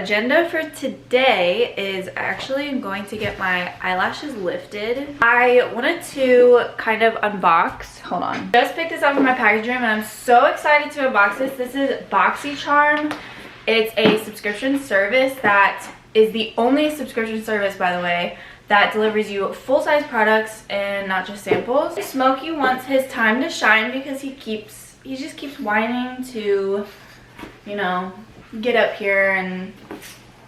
agenda for today is actually going to get my eyelashes lifted. I wanted to kind of unbox. Hold on. Just picked this up from my package room and I'm so excited to unbox this. This is BoxyCharm. It's a subscription service that is the only subscription service, by the way, that delivers you full-size products and not just samples. Smokey wants his time to shine because he just keeps whining to, you know, get up here and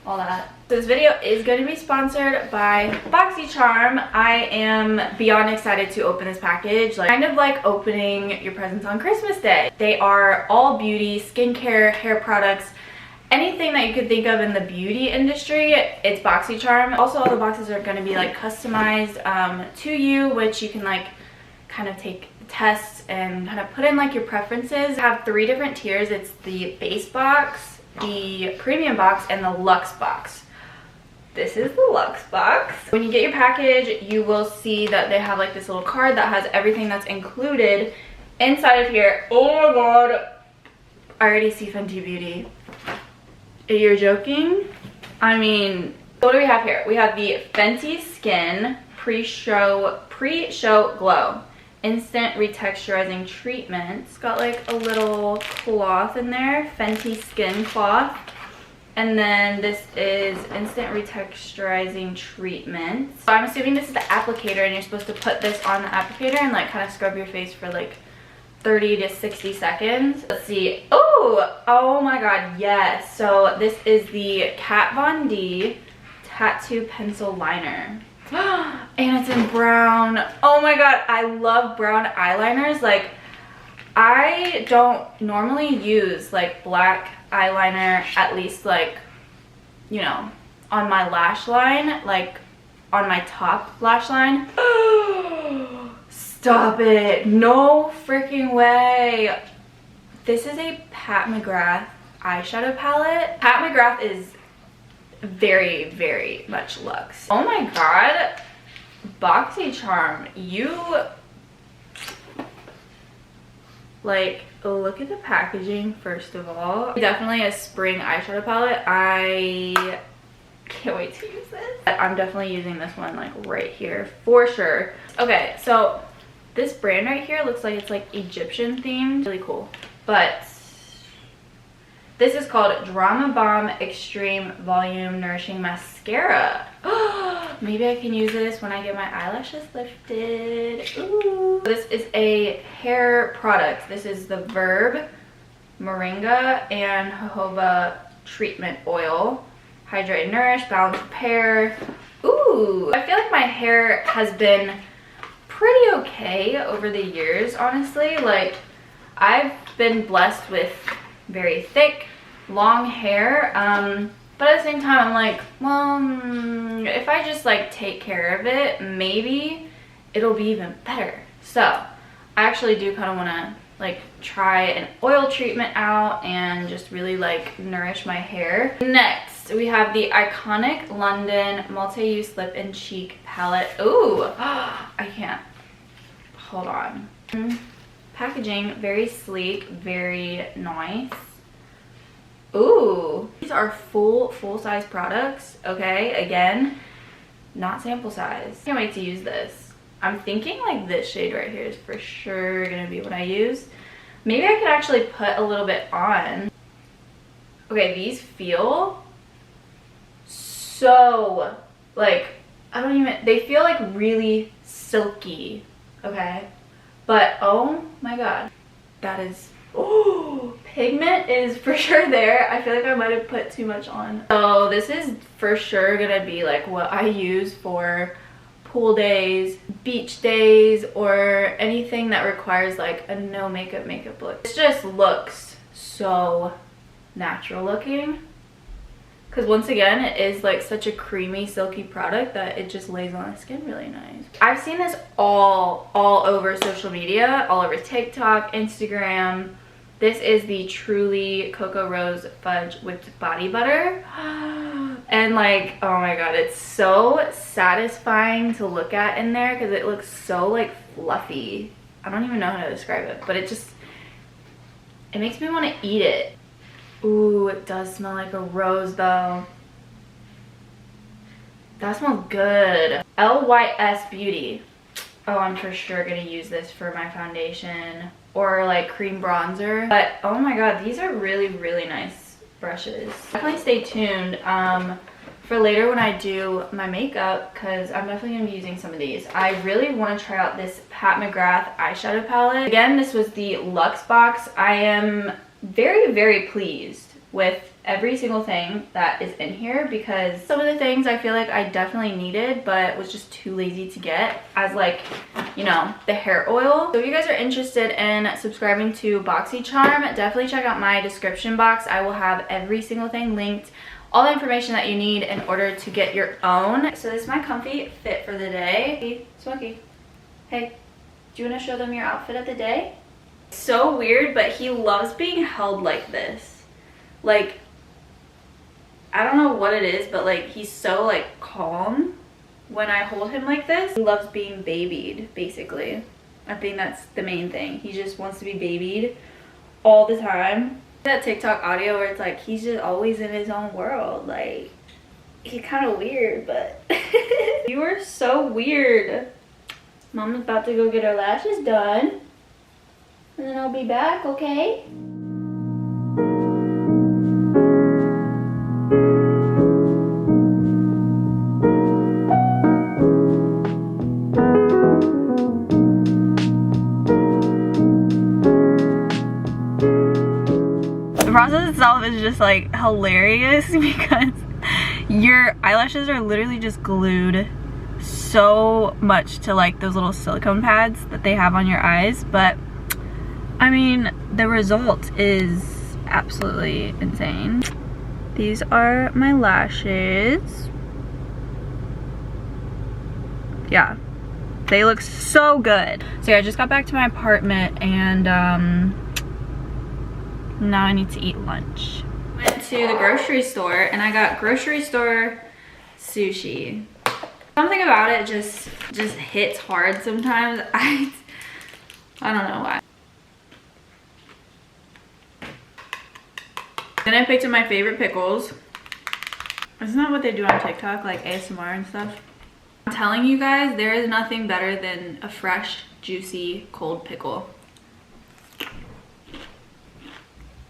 all that. So this video is going to be sponsored by BoxyCharm. I am beyond excited to open this package, kind of like opening your presents on Christmas Day. They are all beauty, skincare, hair products, anything that you could think of in the beauty industry. It's BoxyCharm. Also, all the boxes are going to be like customized to you, which you can like kind of take tests and kind of put in like your preferences. I have 3 different tiers. It's the base box, the premium box, and the luxe box. This is the luxe box. When you get your package, you will see that they have like this little card that has everything that's included inside of here. Oh my god, I already see Fenty Beauty. You're joking? I mean, what do we have here? We have the Fenty Skin pre-show glow instant retexturizing treatment. It's got like a little cloth in there, Fenty Skin cloth. And then this is instant retexturizing treatment. So I'm assuming this is the applicator and you're supposed to put this on the applicator and like kind of scrub your face for like 30 to 60 seconds. Let's see. Oh my god, yes. So this is the Kat Von D Tattoo Pencil Liner. And it's in brown. Oh my god, I love brown eyeliners. Like, I don't normally use like black eyeliner, at least like, you know, on my lash line, like on my top lash line. Stop it. No freaking way. This is a Pat McGrath eyeshadow palette. Pat McGrath is very, very much luxe. Oh my god. BoxyCharm, you, like, look at the packaging first of all. Definitely a spring eyeshadow palette. I can't wait to use this. I'm definitely using this one like right here for sure. Okay, so this brand right here looks like it's like Egyptian themed. Really cool. But this is called Drama Bomb Extreme Volume Nourishing Mascara. Maybe I can use this when I get my eyelashes lifted. Ooh. This is a hair product. This is the Verb Moringa and Jojoba Treatment Oil. Hydrate and nourish, balance repair. Ooh. I feel like my hair has been pretty okay over the years, honestly. Like, I've been blessed with very thick, long hair, but at the same time I'm like, well, if I just like take care of it, maybe it'll be even better. So I actually do kind of want to like try an oil treatment out and just really like nourish my hair. Next we have the iconic London multi-use lip and cheek palette. Ooh, I can't, hold on. Packaging, very sleek, very nice. Ooh, these are full-size products. Okay, again, not sample size. Can't wait to use this. I'm thinking like this shade right here is for sure gonna be what I use. Maybe I could actually put a little bit on. Okay, these feel so like, they feel like really silky. Okay, but oh my god, that is, oh, pigment is for sure there. I feel like I might have put too much on. So this is for sure gonna be like what I use for pool days, beach days, or anything that requires like a no makeup look. It just looks so natural looking. Because once again, it is like such a creamy, silky product that it just lays on the skin really nice. I've seen this all over social media, all over TikTok, Instagram. This is the Truly Cocoa Rose Fudge Whipped Body Butter. And like, oh my god, it's so satisfying to look at in there because it looks so like fluffy. I don't even know how to describe it, but it makes me want to eat it. Ooh, it does smell like a rose though. That smells good. LYS Beauty. Oh, I'm for sure gonna use this for my foundation or like cream bronzer. But oh my god, these are really, really nice brushes. Definitely stay tuned for later when I do my makeup, because I'm definitely gonna be using some of these. I really want to try out this Pat McGrath eyeshadow palette. Again, this was the Luxe box. I am very, very pleased with every single thing that is in here, because some of the things I feel like I definitely needed but was just too lazy to get, as like, you know, the hair oil. So if you guys are interested in subscribing to BoxyCharm, definitely check out my description box. I will have every single thing linked, all the information that you need in order to get your own. So this is my comfy fit for the day. Hey, Smokey, hey, do you want to show them your outfit of the day? So weird, but he loves being held like this. Like, I don't know what it is, but like he's so like calm when I hold him like this. He loves being babied, basically. I think that's the main thing. He just wants to be babied all the time. That TikTok audio where it's like he's just always in his own world. Like, he's kind of weird, but you are so weird. Mama's about to go get her lashes done, and then I'll be back, okay? The process itself is just like hilarious because your eyelashes are literally just glued so much to like those little silicone pads that they have on your eyes, but I mean the result is absolutely insane. These are my lashes. Yeah, they look so good. So yeah, I just got back to my apartment and now I need to eat lunch. Went to the grocery store and I got grocery store sushi. Something about it just hits hard sometimes. I don't know why. Then I picked up my favorite pickles. Isn't that what they do on TikTok, like ASMR and stuff? I'm telling you guys, there is nothing better than a fresh, juicy, cold pickle.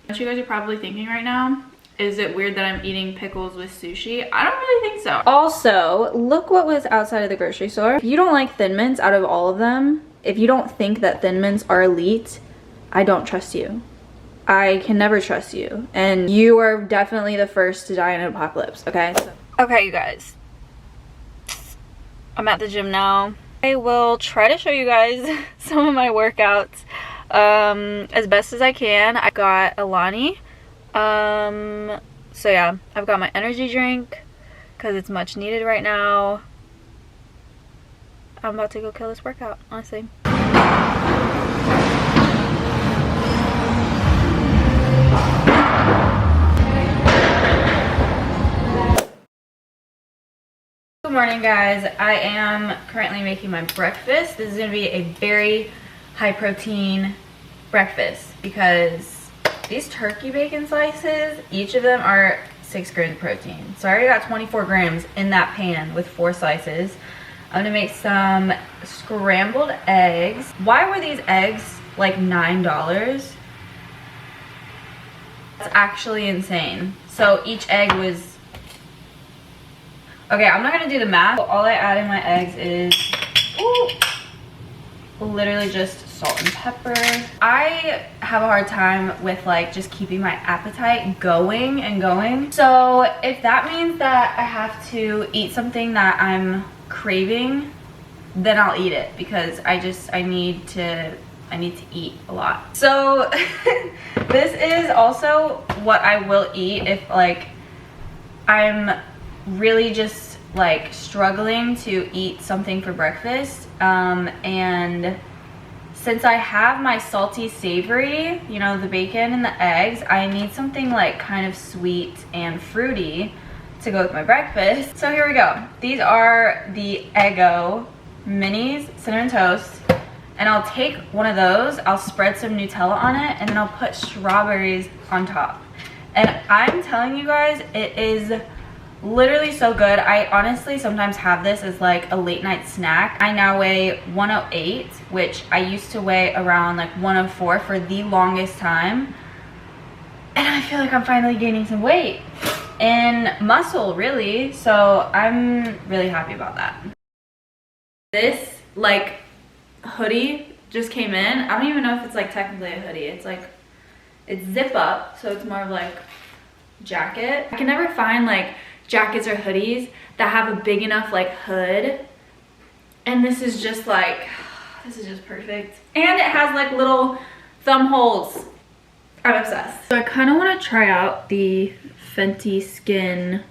What you guys are probably thinking right now, is it weird that I'm eating pickles with sushi? I don't really think so. Also, look what was outside of the grocery store. If you don't like Thin Mints out of all of them, if you don't think that Thin Mints are elite, I don't trust you. I can never trust you. And you are definitely the first to die in an apocalypse, okay? Okay, you guys. I'm at the gym now. I will try to show you guys some of my workouts as best as I can. I got Alani. So yeah, I've got my energy drink because it's much needed right now. I'm about to go kill this workout, honestly. Good morning, guys. I am currently making my breakfast. This is going to be a very high protein breakfast because these turkey bacon slices, each of them are 6 grams of protein. So I already got 24 grams in that pan with 4 slices. I'm going to make some scrambled eggs. Why were these eggs like $9? That's actually insane. So each egg was... Okay, I'm not going to do the math. All I add in my eggs is literally just salt and pepper. I have a hard time with like just keeping my appetite going and going. So if that means that I have to eat something that I'm craving, then I'll eat it because I need to eat a lot. So this is also what I will eat if like I'm really just like struggling to eat something for breakfast. And since I have my salty savory, you know, the bacon and the eggs, I need something like kind of sweet and fruity to go with my breakfast. So here we go. These are the Eggo minis cinnamon toast, and I'll take one of those, I'll spread some Nutella on it, and then I'll put strawberries on top. And I'm telling you guys, it is literally so good. I honestly sometimes have this as like a late night snack. I now weigh 108, which I used to weigh around like 104 for the longest time. And I feel like I'm finally gaining some weight and muscle, really. So I'm really happy about that. This like hoodie just came in. I don't even know if it's like technically a hoodie. It's like, it's zip up, so it's more of like jacket. I can never find like jackets or hoodies that have a big enough like hood, and this is just like, this is just perfect. And it has like little thumb holes. I'm obsessed. So I kind of want to try out the Fenty Skin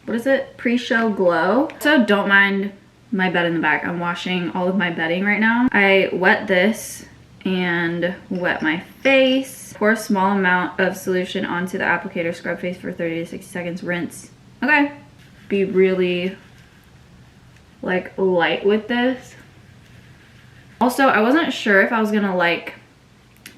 what is it, pre-show glow. So don't mind my bed in the back. I'm washing all of my bedding right now. I wet this and wet my face. Pour a small amount of solution onto the applicator, scrub face for 30 to 60 seconds, rinse. Okay. Be really like light with this. Also, I wasn't sure if I was gonna like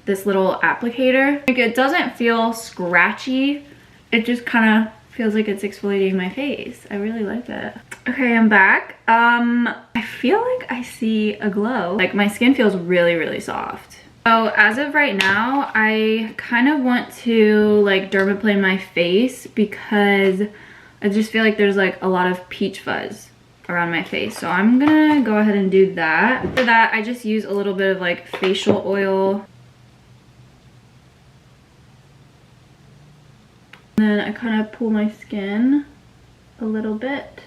this little applicator. Like, it doesn't feel scratchy. It just kind of feels like it's exfoliating my face. I really like that. Okay, I'm back. I feel like I see a glow. Like, my skin feels really, really soft. So as of right now, I kind of want to like dermaplane my face because I just feel like there's like a lot of peach fuzz around my face. So I'm gonna go ahead and do that. For that, I just use a little bit of like facial oil. And then I kind of pull my skin a little bit.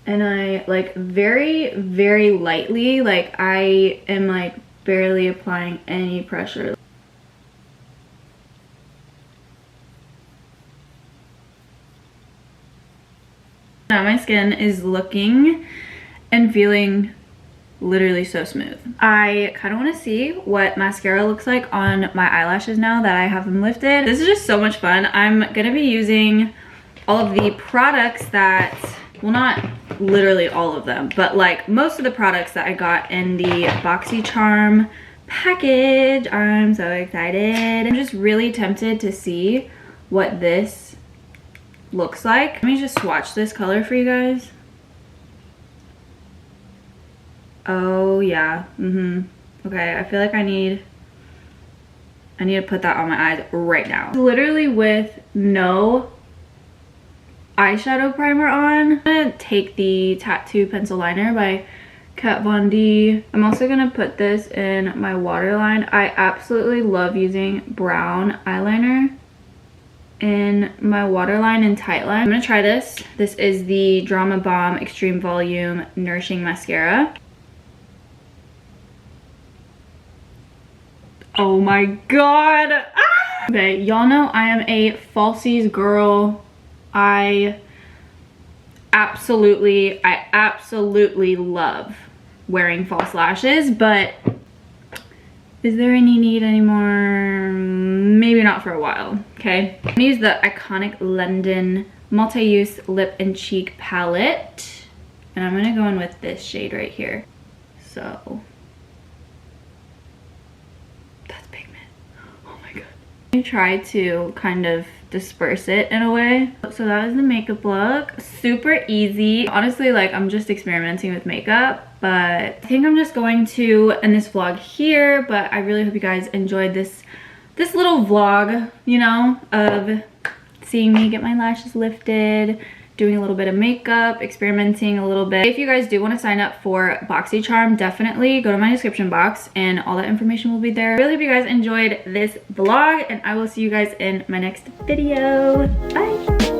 And I like very, very lightly, like I am like barely applying any pressure. Now my skin is looking and feeling literally so smooth. I kind of want to see what mascara looks like on my eyelashes now that I have them lifted. This is just so much fun. I'm gonna be using all of the products that, well, not literally all of them, but like most of the products that I got in the BoxyCharm package. I'm so excited. I'm just really tempted to see what this looks like. Let me just swatch this color for you guys. Oh yeah, okay, I feel like I need to put that on my eyes right now. Literally with no eyeshadow primer on. I'm gonna take the Tattoo Pencil Liner by Kat Von D. I'm also gonna put this in my waterline. I absolutely love using brown eyeliner in my waterline and tightline. I'm gonna try this. This is the Drama Bomb Extreme Volume Nourishing Mascara. Oh my god. Ah! Okay, y'all know I am a falsies girl. I absolutely love wearing false lashes, but is there any need anymore? Maybe not for a while, okay? I'm gonna use the iconic London multi-use lip and cheek palette, and I'm gonna go in with this shade right here. So that's pigment. Oh my god. I try to kind of disperse it in a way. So that was the makeup look. Super easy. Honestly, like, I'm just experimenting with makeup, but I think I'm just going to end this vlog here. But I really hope you guys enjoyed this little vlog, you know, of seeing me get my lashes lifted, doing a little bit of makeup, experimenting a little bit. If you guys do want to sign up for BoxyCharm, definitely go to my description box and all that information will be there. I really hope you guys enjoyed this vlog, and I will see you guys in my next video. Bye!